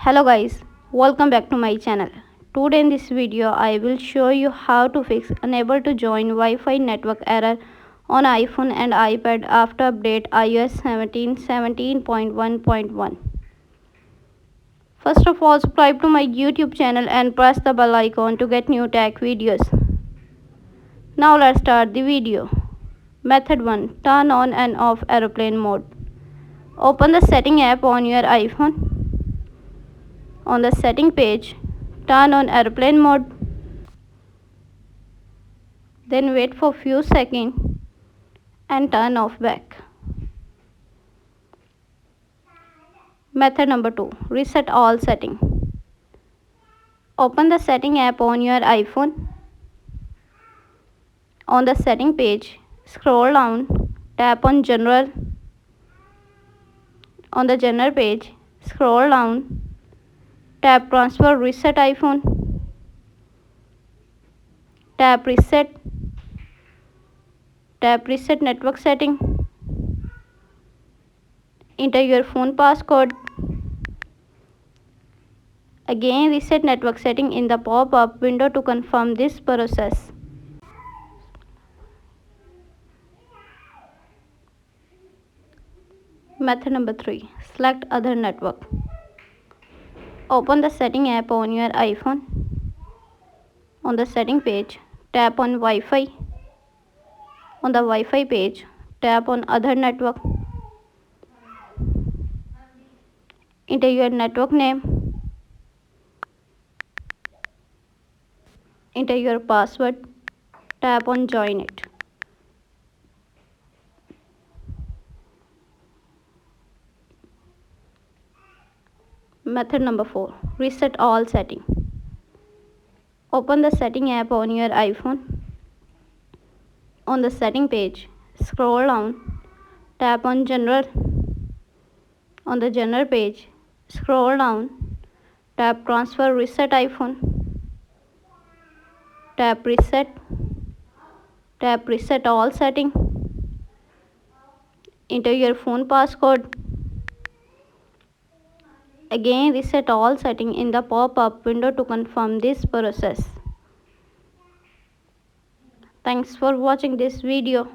Hello guys, welcome back to my channel. Today in this video I will show you how to fix unable to join Wi-Fi network error on iPhone and iPad after update iOS 17.1.1. First of all, subscribe to my YouTube channel and press the bell icon to get new tech videos. Now let's start the video. Method 1. Turn on and off airplane mode. Open the setting app on your iPhone. On the setting page, turn on airplane mode. Then wait for few seconds and turn off back. Method number 2. Reset all setting. Open the setting app on your iPhone. On the setting page, scroll down, tap on general. On the general page, scroll down, tap transfer reset iPhone. Tap reset network setting. Enter your phone passcode. Again reset network setting in the pop-up window to confirm this process. Method number 3. Select other network. Open the setting app on your iPhone. On the setting page, tap on Wi-Fi. On the Wi-Fi page, tap on other network. Enter your network name. Enter your password. Tap on join it. Method number 4. Reset all setting. Open the setting app on your iPhone. On the setting page, scroll down, tap on general. On the general page, scroll down, tap transfer reset iPhone. Tap reset all setting. Enter your phone passcode. Again reset all setting in the pop-up window to confirm this process. Thanks for watching this video.